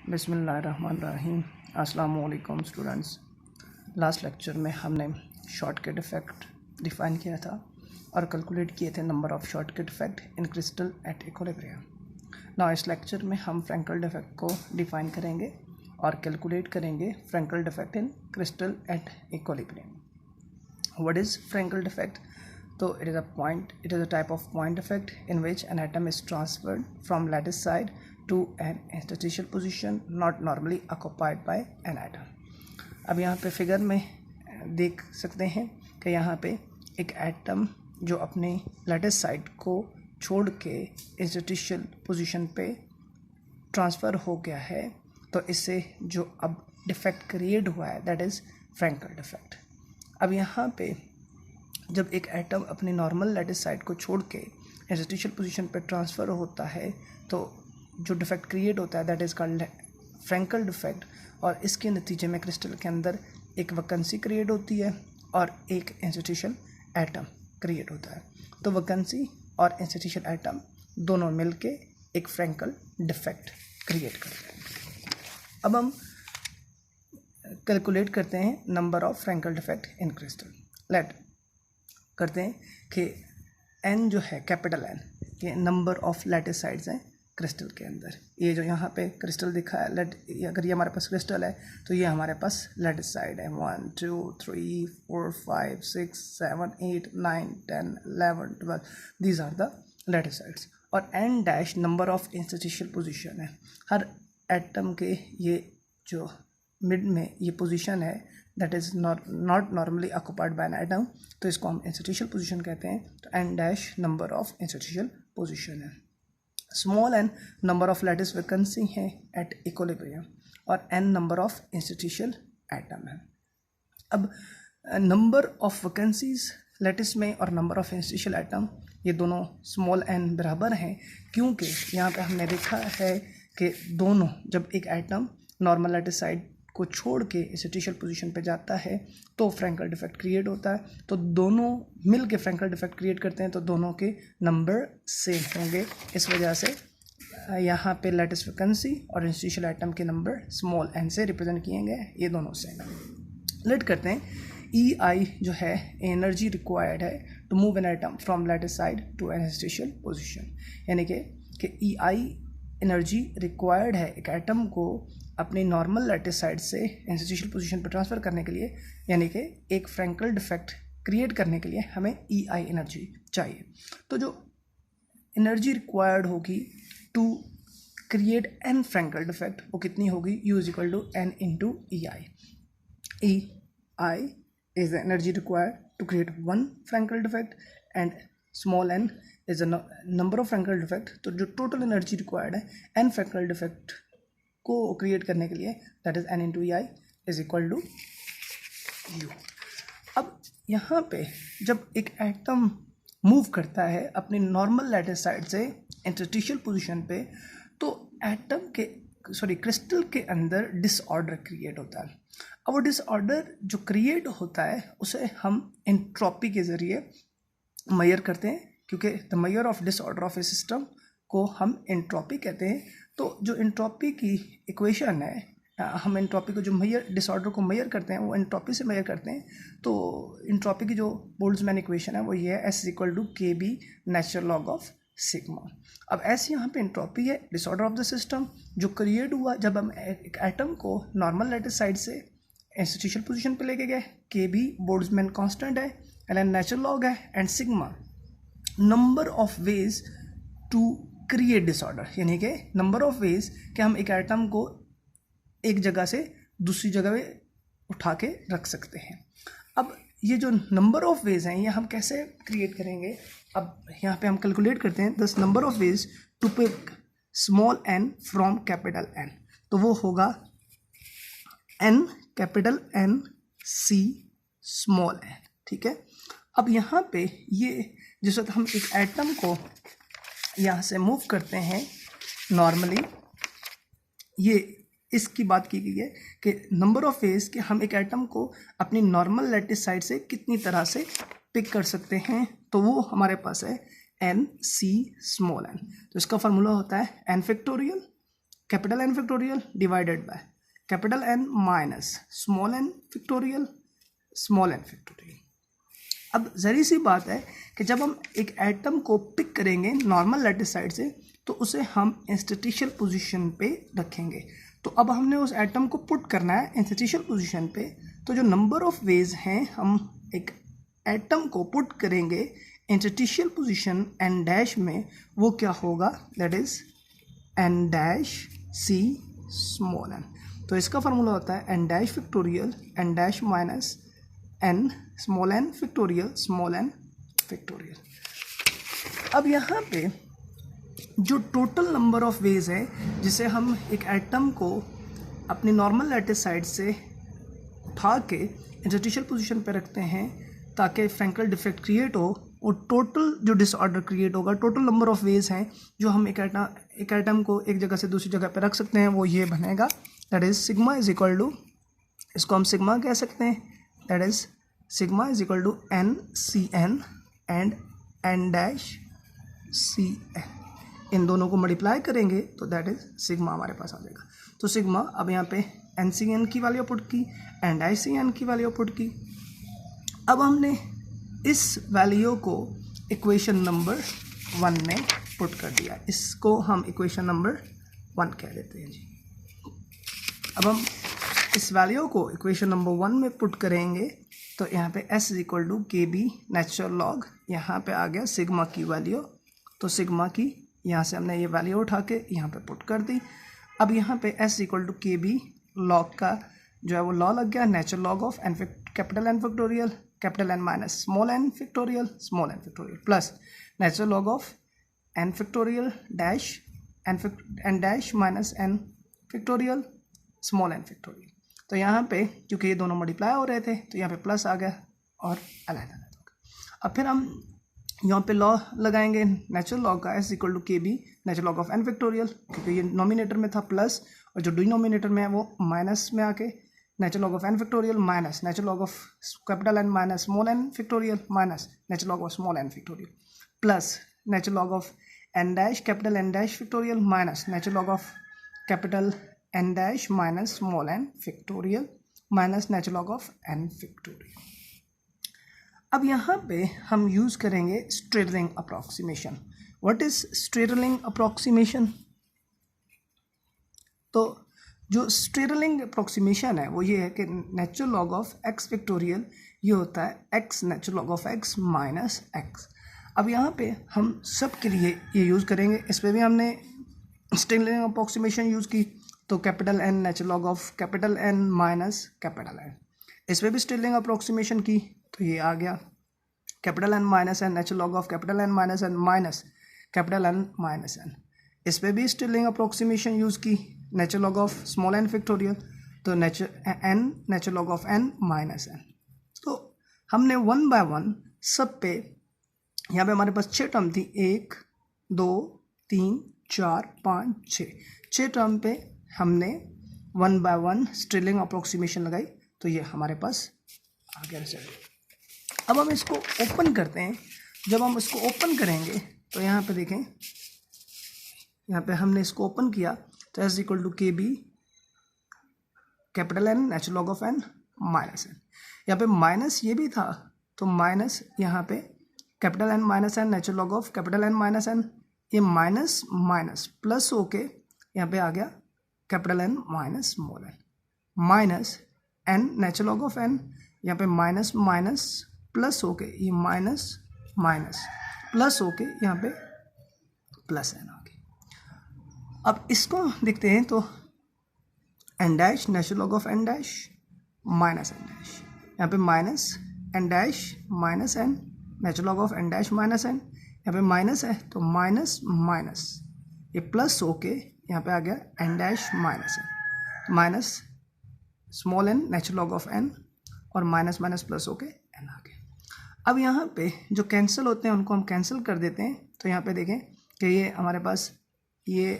बिस्मिल्लाहिर्रहमानिर्रहीम। अस्सलाम वालेकुम स्टूडेंट्स। लास्ट लेक्चर में हमने शॉर्टकट इफ़ेक्ट डिफ़ाइन किया था और कैलकुलेट किए थे number of shortcut effect in crystal at equilibrium. ना इस लेक्चर में हम फ्रैंकल इफ़ेक्ट को डिफ़ाइन करेंगे और कैलकुलेट करेंगे Frenkel effect in crystal at equilibrium. What is Frenkel effect? So it is a type of point effect in which an atom is transferred from lattice side to an interstitial position not normally occupied by an atom. अब यहाँ पे figure में देख सकते हैं कि यहाँ पे एक एटम जो अपने लैटिस साइड को छोड़ के इंटरस्टिशियल पोजीशन पे ट्रांसफ़र हो गया है, तो इससे जो अब डिफेक्ट क्रिएट हुआ है दैट इज़ फ्रैंकल डिफेक्ट। अब यहाँ पे जब एक एटम अपनी नॉर्मल लैटिस साइड को छोड़ के इंटरस्टिशियल पोजीशन पे ट्रांसफ़र होता है तो जो डिफेक्ट क्रिएट होता है that is called Frenkel defect. और इसके नतीजे में क्रिस्टल के अंदर एक वैकेंसी क्रिएट होती है और एक इंटरस्टिशियल एटम क्रिएट होता है। तो वैकेंसी और इंटरस्टिशियल एटम दोनों मिलके एक फ्रैंकल डिफेक्ट क्रिएट करते हैं। अब हम कैलकुलेट करते हैं number of Frenkel defect in crystal. Let करते हैं कि n जो है कैपिटल N, ये नंबर ऑफ़ लैटिस साइड्स हैं क्रिस्टल के अंदर। ये जो यहाँ पे क्रिस्टल दिखा है अगर ये हमारे पास क्रिस्टल है तो ये हमारे पास लैटिस साइड है 1 2 3 4 5 6 7 8 9 10 11 12 these are the lattice sites. और n dash number of interstitial position है। हर एटम के ये जो मिड में ये पोजीशन है that is not normally occupied by an atom, तो इसको हम इंटरस्टिशियल पोजीशन कहते हैं। तो n dash number of interstitial position है। Small n number of lattice vacancy है एट इक्विलिब्रियम और n number of interstitial atom है। अब नंबर ऑफ वैकेंसीज लैटिस में और नंबर ऑफ इंटरस्टिशियल एटम ये दोनों स्मॉल n बराबर हैं, क्योंकि यहाँ पे हमने देखा है कि दोनों जब एक एटम नॉर्मल लैटिस साइड को छोड़ के इंटरस्टिशियल पोजीशन पे जाता है तो फ्रैंकल डिफेक्ट क्रिएट होता है। तो दोनों मिल के फ्रैंकल डिफेक्ट क्रिएट करते हैं, तो दोनों के नंबर सेम होंगे। इस वजह से यहाँ पे लैटिस वैकेंसी और इंटरस्टिशियल एटम के नंबर स्मॉल n से रिप्रेजेंट किए गए, ये दोनों सेम हैं। लेट करते हैं EI जो है एनर्जी रिक्वायर्ड है to move an atom from lattice site to an interstitial position, यानी कि EI एनर्जी रिक्वायर्ड है एक एटम को अपनी नॉर्मल लैटिस साइड से इंटरस्टिशियल पोजीशन पर ट्रांसफ़र करने के लिए, यानी कि एक फ्रैंकल डिफेक्ट क्रिएट करने के लिए हमें EI एनर्जी चाहिए। तो जो एनर्जी रिक्वायर्ड होगी to create an Frenkel defect वो कितनी होगी? U is equal to N into EI। EI is the energy required to create one Frenkel defect and small n is the number of Frenkel defect. तो जो total energy required है an Frenkel defect को create करने के लिए that is N into EI is equal to U। अब यहाँ पे जब एक एटम मूव करता है अपनी नॉर्मल लैटिस साइड से इंटरस्टिशियल पोजीशन पे, तो एटम के क्रिस्टल के अंदर डिसऑर्डर क्रिएट होता है। अब वो डिसऑर्डर जो क्रिएट होता है उसे हम एंट्रोपी के ज़रिए मेजर करते हैं, क्योंकि the measure of disorder of A system को हम एंट्रोपी कहते हैं। तो जो एंट्रोपी की इक्वेशन है, हम एंट्रोपी को जो डिसऑर्डर को मेजर करते हैं वो एंट्रोपी से मेजर करते हैं। तो एंट्रोपी की जो बोल्ट्जमैन इक्वेशन है वो ये है S equal to KB natural log of sigma. अब S यहाँ पे एंट्रोपी है, डिसऑर्डर ऑफ द सिस्टम जो क्रिएट हुआ जब हम एक एटम को नॉर्मल लैटिस साइड से इंटरस्टिशियल पोजीशन पे लेके गए। KB बोल्ट्जमैन कांस्टेंट है, Ln नेचुरल लॉग है and sigma number of ways to create disorder, यानी कि नंबर ऑफ वेज कि हम एक एटम को एक जगह से दूसरी जगह पे उठा के रख सकते हैं। अब ये जो नंबर ऑफ वेज हैं ये हम कैसे क्रिएट करेंगे? अब यहाँ पे हम कैलकुलेट करते हैं this number of ways to pick small n फ्रॉम कैपिटल N, तो वो होगा N capital N C small n, ठीक है। अब यहाँ पे ये जिस वक्त हम एक एटम को यहाँ से मूव करते हैं नॉर्मली, ये इसकी बात की गई है कि नंबर ऑफ वेज कि हम एक एटम को अपनी नॉर्मल लैटिस साइड से कितनी तरह से पिक कर सकते हैं, तो वो हमारे पास है N C स्मॉल n। तो इसका फार्मूला होता है N factorial capital N factorial divided by capital N minus small N factorial small N factorial. अब ज़री सी बात है कि जब हम एक एटम को पिक करेंगे नॉर्मल लैटिस साइड से तो उसे हम इंस्टीट्यूशनल पोजीशन पे रखेंगे। तो अब हमने उस एटम को पुट करना है इंस्टीट्यूशनल पोजीशन पे। तो जो नंबर ऑफ वेज हैं हम एक एटम को पुट करेंगे इंस्टीट्यूशनल पोजीशन एन डैश में, वो क्या होगा, that is N dash C small N. तो इसका फार्मूला होता है N dash factorial N dash minus N small N factorial small N factorial. अब यहाँ पे जो टोटल नंबर ऑफ वेज है जिसे हम एक एटम को अपनी नॉर्मल लैटिस साइड से उठा के इंस्टीट्यूशनल पोजीशन पे रखते हैं ताकि फ्रैंकल डिफेक्ट क्रिएट हो, और टोटल जो डिसऑर्डर क्रिएट होगा, टोटल नंबर ऑफ वेज हैं जो हम एक एटम को एक जगह से दूसरी जगह पे रख सकते हैं, वो ये बनेगा, that is sigma is equal to, इसको हम सिग्मा कह सकते हैं, that is sigma is equal to N C N and N dash C N. इन दोनों को मल्टीप्लाई करेंगे तो दैट इज सिग्मा हमारे पास आ जाएगा। तो सिग्मा, अब यहाँ पे एन सी एन की वैल्यू पुट की, एन डैश सी एन की वैल्यू पुट की। अब हमने इस वैल्यू को इक्वेशन नंबर 1 में पुट कर दिया, इसको हम इक्वेशन नंबर 1 कह देते हैं जी। अब हम इस वैल्यू को इक्वेशन नंबर 1 में पुट करेंगे तो यहाँ पे s is equal to K B natural log, यहाँ पे आ गया सिग्मा की वैल्यू, तो सिग्मा की यहाँ से हमने ये वैल्यू उठा के यहाँ पे पुट कर दी। अब यहाँ पे s equal to K B log का जो है वो लॉ लग गया, natural log of N capital N factorial capital N minus small N factorial plus natural log of N factorial dash N dash minus N factorial small N factorial. तो यहाँ पे क्योंकि ये दोनों मल्टीप्लाई हो रहे थे तो यहाँ पे प्लस आ गया और अलग-अलग हो गया। अब फिर हम यहाँ पे लॉ लगाएंगे नेचुरल लॉग का, S equal to K B natural log of N factorial, क्योंकि ये नॉमिनेटर में था प्लस और जो डिनोमिनेटर में है वो माइनस में आके natural log of N factorial minus natural log of capital N minus small N factorial minus natural log of small N factorial plus natural log of N dash capital N dash factorial minus natural log of capital N dash minus small N factorial minus natural log of N factorial. अब यहाँ पे हम use करेंगे Stirling approximation. What is Stirling approximation? तो जो Stirling approximation है वो ये है कि natural log of x factorial ये होता है x natural log of x minus x. अब यहाँ पे हम सब के लिए ये यूज़ करेंगे, इस पर भी हमने स्ट्रेटलिंग अप्रॉक्सीमेशन यूज़ की, तो capital N natural log of capital N minus capital N, इस पर भी स्ट्रेटलिंग अप्रॉक्सीमेशन की तो ये आ गया capital N minus N natural log of capital N minus N minus capital N minus N, इस पर भी स्ट्रेटलिंग अप्रॉक्सीमेशन यूज़ की natural log of small N factorial, तो N natural log of N minus N. तो हमने 1 bye 1 सब पे, यहाँ पे हमारे पास 6 टर्म थी, 1 2 3 4 5 6 टर्म पे हमने 1 बाय 1 स्ट्रेटलिंग अप्रॉक्सीमेशन लगाई, तो ये हमारे पास आ गया रिजल्ट। अब हम इसको ओपन करते हैं। जब हम इसको ओपन करेंगे तो यहाँ पे देखें, यहाँ पे हमने इसको ओपन किया तो S equal to K B capital N natural log of N minus N, यहाँ पे माइनस ये भी था तो माइनस यहाँ पे capital N minus N natural log of capital N minus N, ये माइनस माइनस प्लस होके यहाँ पे आ गया capital N minus small N minus N natural log of N, यहाँ पे माइनस माइनस प्लस होके ये माइनस माइनस प्लस होके यहाँ पे प्लस एन आ गया। अब इसको देखते हैं तो N dash natural log of N dash minus N dash, यहाँ पे minus N dash minus N natural log of N dash minus N, यहाँ पे माइनस है तो माइनस माइनस ये प्लस होके यहाँ पे आ गया N dash minus N minus small N natural log of N और माइनस माइनस प्लस होके एन आ गया। अब यहाँ पे जो कैंसिल होते हैं उनको हम कैंसिल कर देते हैं, तो यहाँ पे देखें कि ये हमारे पास ये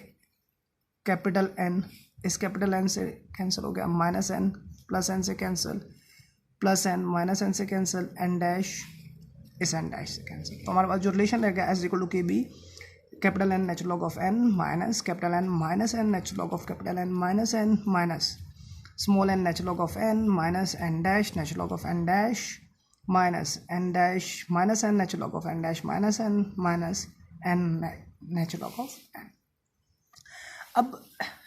कैपिटल एन इस कैपिटल एन से कैंसिल हो गया, माइनस एन प्लस एन से cancel, plus N minus N से कैंसिल, एन डैश इस एन डैश से कैंसिल, तो हमारे पास जो रिलेशन रहेगा S equal to K B capital N natural log of n minus capital N minus n natural log of capital N minus n minus small n natural log of n minus n dash natural log of n dash minus n dash minus n natural log of n dash minus n minus n natural log of n। अब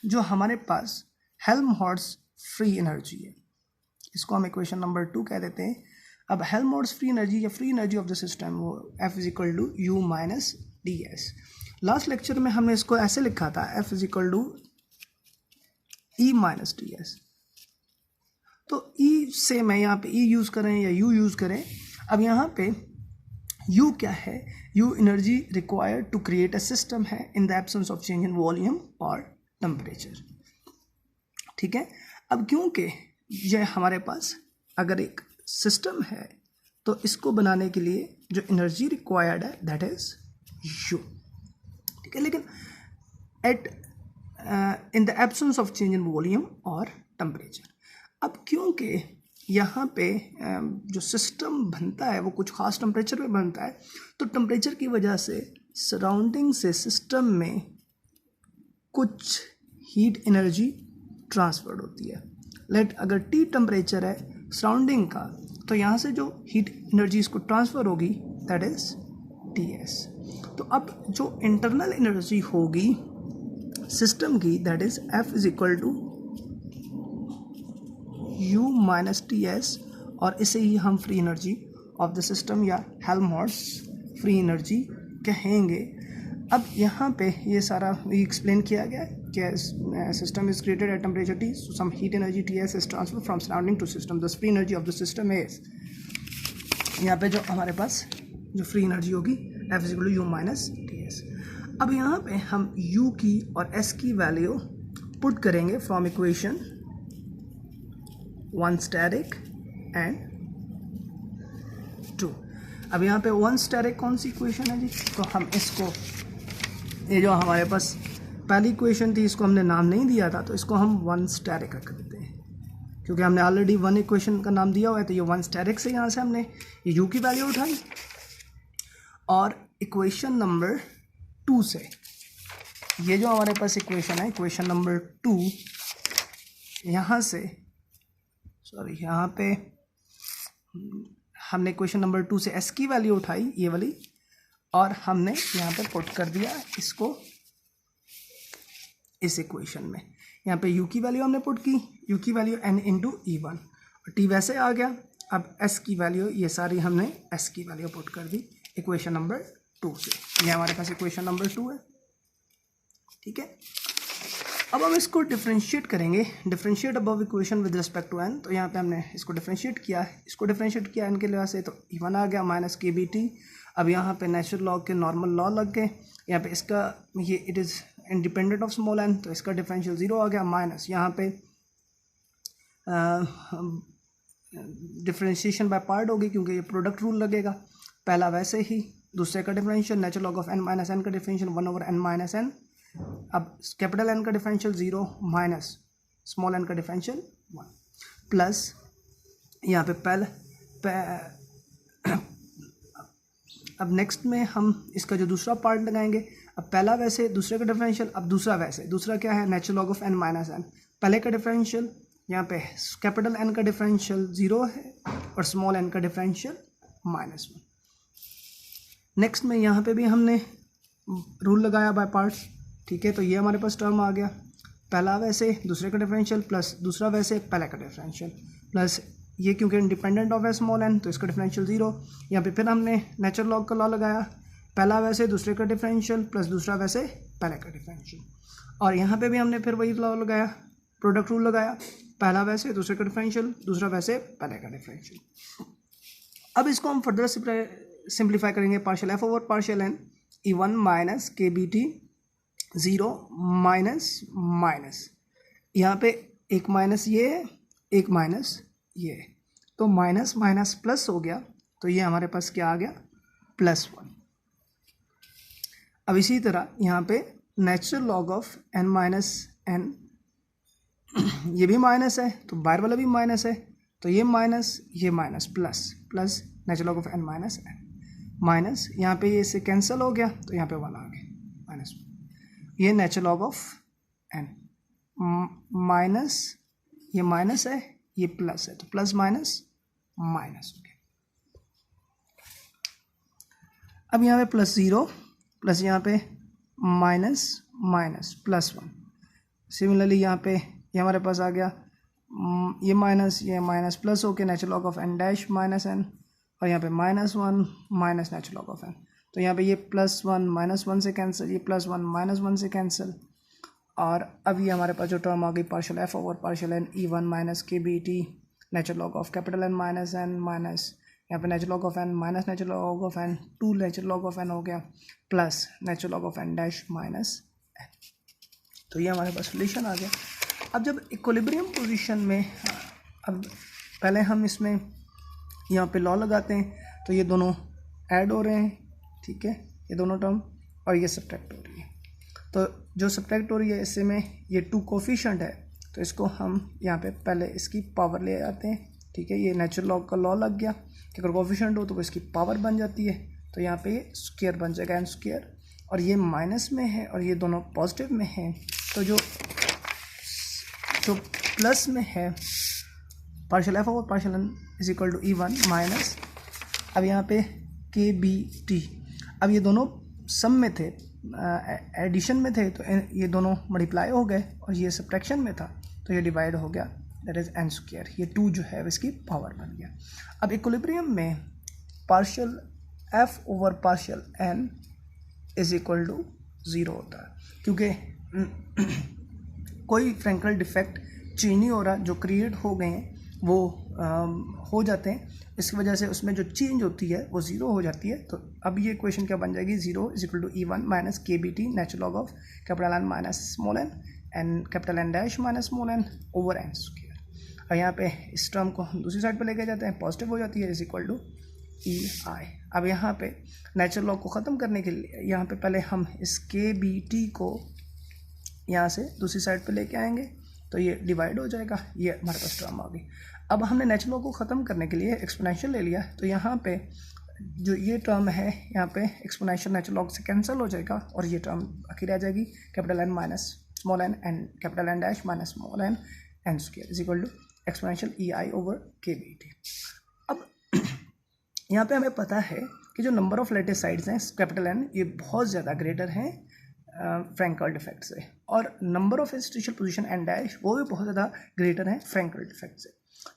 जो हमारे पास Helmholtz free energy है, इसको हम equation number 2 कह देते हैं। अब हेल्महोल्ट्ज़ फ्री एनर्जी या free energy of the system वो F is equal to U minus D S. Last lecture में हमने इसको ऐसे लिखा था F is equal to E minus D S. तो E से मैं यहाँ पे E यूज़ करें या U यूज़ करें, अब यहाँ पे U क्या है, U energy required to create a system है in the absence of change in volume और टेम्परेचर। ठीक है, अब क्योंकि यह हमारे पास अगर एक सिस्टम है तो इसको बनाने के लिए जो एनर्जी रिक्वायर्ड है दैट इज U। ठीक है, लेकिन at in the absence of change in volume और टेम्परेचर। अब क्योंकि यहाँ पे जो सिस्टम बनता है वो कुछ ख़ास टेम्परेचर पे बनता है, तो टेम्परेचर की वजह से सराउंडिंग से सिस्टम में कुछ हीट एनर्जी ट्रांसफर्ड होती है। लेट अगर T टेम्परेचर है सराउंडिंग का, तो यहाँ से जो हीट एनर्जी इसको ट्रांसफ़र होगी दैट इज़ TS। तो अब जो इंटरनल एनर्जी होगी सिस्टम की that is F is equal to U minus TS, और इसे ही हम free energy of the system या हेल्महोल्ट्ज़ फ्री एनर्जी कहेंगे। अब यहाँ पे ये सारा एक्सप्लेन किया गया है कि system is created at temperature T, so some heat energy TS is transferred from surrounding to system, the free energy of the system is, यहाँ पे जो हमारे पास जो फ्री एनर्जी होगी F is equal to U minus TS। अब यहाँ पे हम U की और S की वैल्यू पुट करेंगे फ्रॉम इक्वेशन 1 स्टैटिक एंड 2। अब यहाँ पे 1 स्टैटिक कौन सी इक्वेशन है जी, तो हम इसको, ये जो हमारे पास पहली इक्वेशन थी इसको हमने नाम नहीं दिया था, तो इसको हम 1 स्टैटिक रख देते हैं क्योंकि हमने ऑलरेडी 1 इक्वेशन का नाम दिया हुआ है। तो ये 1 स्टैटिक से यहाँ से हमने ये U की वैल्यू उठाई, और इक्वेशन नंबर 2 से ये जो हमारे पास इक्वेशन है इक्वेशन नंबर 2, यहाँ से यहाँ पे हमने इक्वेशन नंबर 2 से S की वैल्यू उठाई ये वाली, और हमने यहाँ पे पुट कर दिया इसको इस इक्वेशन में। यहाँ पे U की वैल्यू हमने पुट की, U की वैल्यू N इंटू E1, और T वैसे आ गया। अब S की वैल्यू ये सारी हमने S की वैल्यू पुट कर दी इक्वेशन नंबर 2 से। ये हमारे पास इक्वेशन नंबर 2 है। ठीक है, अब हम इसको डिफ्रेंशिएट करेंगे, differentiate above equation with respect to n। तो यहाँ पे हमने इसको डिफ्रेंशिएट किया है, इसको डिफ्रेंशिएट किया n के लिहाज से, तो E1 आ गया माइनस KBT। अब यहाँ पे नेचुरल लॉग के नॉर्मल लॉ लग गए, यहाँ पे इसका ये it is independent of small n, तो इसका डिफरेंशियल 0 आ गया, माइनस यहाँ पे डिफरेंशिएशन बाय पार्ट होगी क्योंकि ये प्रोडक्ट रूल लगेगा, पहला वैसे ही, दूसरे का differential natural log of n minus n का डिफरेंशियल 1/n माइनस n। अब कैपिटल N का डिफरेंशियल 0 माइनस स्मॉल n का डिफरेंशियल 1, प्लस यहाँ पे अब नेक्स्ट में हम इसका जो दूसरा पार्ट लगाएंगे, अब पहला वैसे, दूसरे का डिफरेंशियल, अब दूसरा वैसे। दूसरा क्या है, natural log of n minus n। पहले का डिफरेंशियल यहाँ पे कैपिटल N का डिफरेंशियल 0 है और स्मॉल n का डिफरेंशियल -1। नेक्स्ट में यहाँ पे भी हमने रूल लगाया बाय पार्ट्स। ठीक है, तो ये हमारे पास टर्म आ गया, पहला वैसे, दूसरे का डिफरेंशियल, प्लस दूसरा वैसे, पहले का डिफरेंशियल, प्लस ये क्योंकि इंडिपेंडेंट ऑफ है स्मॉल n, तो इसका डिफरेंशियल 0। यहाँ पे फिर हमने नेचुरल लॉग का लॉ लगाया, पहला वैसे, दूसरे का डिफरेंशियल, प्लस दूसरा वैसे, पहले का डिफरेंशियल, और यहाँ पे भी हमने फिर वही लॉ लगाया, प्रोडक्ट रूल लगाया, पहला वैसे, दूसरे का डिफरेंशियल, दूसरा वैसे, पहले का डिफरेंशियल। अब इसको हम फर्दर सिंप्लीफाई करेंगे, partial f over partial n, E1 minus KBT 0 minus minus, यहाँ पे एक माइनस ये है, एक माइनस ये है, तो माइनस माइनस प्लस हो गया, तो ये हमारे पास क्या आ गया, +1। अब इसी तरह यहाँ पे natural log of n minus n, ये भी माइनस है तो बाहर वाला भी माइनस है, तो ये minus plus plus natural log of n minus n, minus यहाँ पे ये इससे कैंसिल हो गया, तो यहाँ पे 1 आ गया। ये natural log of N minus, ये माइनस है, ये प्लस है, तो प्लस माइनस माइनस हो गया। अब यहाँ पे प्लस 0 प्लस यहाँ पे माइनस माइनस प्लस 1। सिमिलरली यहाँ पे ये हमारे पास आ गया ये माइनस प्लस हो के natural log of N dash minus N, और यहाँ पे -1 minus natural log of N. तो यहाँ पे ये +1 -1 से कैंसिल, ये +1 -1 से कैंसिल, और अब ये हमारे पास जो टर्म आ गई partial F over partial N E1 minus K B T natural log of capital N minus N minus यहाँ पे natural log of N minus natural log of N 2 natural log of N हो गया plus natural log of N dash minus N. तो ये हमारे पास solution आ गया। अब जब इक्विलिब्रियम पोजीशन में, अब पहले हम इसमें यहाँ पे लॉ लगाते हैं, तो ये दोनों ऐड हो रहे हैं, ठीक है, ये दोनों टर्म, और ये सब्ट्रैक्ट हो रही है। तो जो सब्ट्रैक्ट हो रही है इससे में ये 2 कोफिशिएंट है, तो इसको हम यहाँ पे पहले इसकी पावर ले आते हैं, ठीक है। ये नेचुरल लॉग का लॉ लग गया कि अगर कोफिशिएंट हो तो वो इसकी पावर बन जाती है, तो यहाँ पे ये स्क्वायर बन जाएगा एन स्क्वायर, और ये माइनस में है और ये दोनों पॉजिटिव में है, तो जो प्लस में है partial F over partial N is equal to E1 minus, अब यहाँ पे के बी टी, अब ये दोनों सम में थे, एडिशन में थे, तो ये दोनों मल्टीप्लाई हो गए, और ये सब्ट्रैक्शन में था तो ये डिवाइड हो गया, दैट इज एन स्क्वायर। ये 2 जो है इसकी पावर बन गया। अब इक्विलिब्रियम में partial F over partial N is equal to 0 होता है, क्योंकि कोई फ्रैंकल डिफेक्ट चेंज नहीं हो रहा, जो क्रिएट हो गए हैं वो हो जाते हैं, इसकी वजह से उसमें जो चेंज होती है वो 0 हो जाती है। तो अब ये इक्वेशन क्या बन जाएगी, 0 is equal to E1 minus K B T natural log of capital N minus small N and capital N dash minus small N over N square. और यहाँ पे इस टर्म को हम दूसरी साइड पे लेके जाते हैं, पॉजिटिव हो जाती है, इज इक्वल टू EI। अब यहाँ पे नेचुरल लॉग को ख़त्म करने के लिए यहाँ पे पहले हम इस के बी टी को यहाँ से दूसरी साइड पे लेके आएंगे, तो ये डिवाइड हो जाएगा, ये हमारे पास टर्म आ गई। अब हमने नेचुरल लॉग को ख़त्म करने के लिए एक्सपोनेंशियल ले लिया, तो यहाँ पे जो ये टर्म है यहाँ पे एक्सपोनेंशियल नेचुरल लॉग से कैंसिल हो जाएगा, और ये टर्म बाकी रह जाएगी capital N minus small N and capital N dash minus small N N square is equal to exponential EI over K B T. अब यहाँ पे हमें पता है कि जो नंबर ऑफ लेटेस्ट साइड्स हैं कैपिटल एन, ये बहुत ज़्यादा ग्रेटर हैं फ्रैंकल डिफेक्ट से, और number of interstitial position N dash वो भी बहुत ज़्यादा ग्रेटर हैं फ्रैंकल डिफेक्ट से।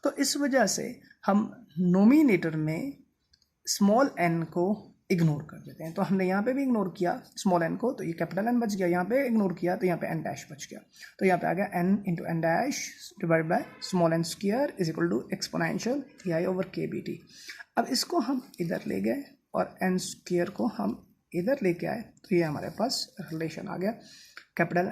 तो इस वजह से हम नोमिनेटर में स्मॉल एन को इग्नोर कर देते हैं। तो हमने यहाँ पे भी इग्नोर किया स्मॉल एन को, तो ये कैपिटल एन बच गया, यहाँ पे इग्नोर किया तो यहाँ पे एन डैश बच गया, तो यहाँ पे आ गया N into N dash divide by small N square is equal to exponential EI over K B T. अब इसको हम इधर ले गए और एन स्क्वायर को हम इधर लेके आए, तो ये हमारे पास रिलेशन आ गया capital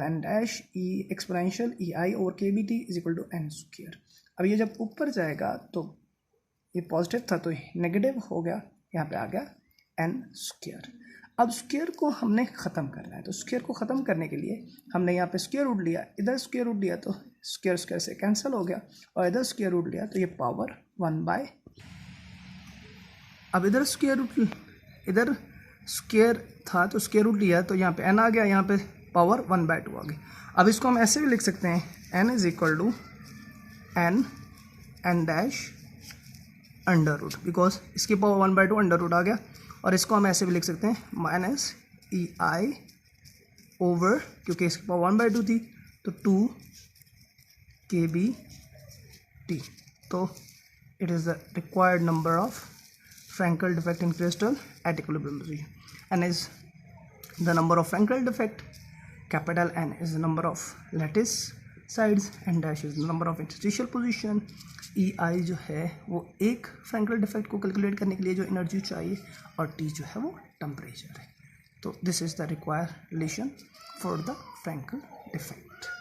N dash E exponential EI over K B T is equal to N square. अब ये जब ऊपर जाएगा तो ये पॉजिटिव था तो नेगेटिव हो गया, यहाँ पे आ गया एन स्क्वायर। अब स्क्वायर को हमने ख़त्म करना है, तो स्क्वायर को ख़त्म करने के लिए हमने यहाँ पे स्क्वायर रूट लिया, इधर स्क्वायर रूट लिया तो स्क्वायर स्क्वायर से कैंसिल हो गया, और इधर स्क्वायर रूट लिया तो ये पावर 1/। अब इधर स्क्वायर था तो स्क्वायर रूट लिया तो यहाँ पे n आ गया, यहाँ पे पावर 1/2 आ गई। अब इसको हम ऐसे भी लिख सकते हैं n is equal to N dash under root, because इसकी पावर 1/2 अंडर रूट आ गया, और इसको हम ऐसे भी लिख सकते हैं माइनस EI ओवर, क्योंकि इसकी पावर 1/2 थी तो 2 kBT। तो it is the required number of Frankel defect in crystal at equilibrium position. N is the number of Frankel defect, capital N is the number of lattice sides, and dash is the number of interstitial position. EI जो है वो एक Frankel defect को calculate करने के लिए जो energy चाहिए, और T जो है वो टेम्परेचर है। तो this is the required relation for the Frankel defect.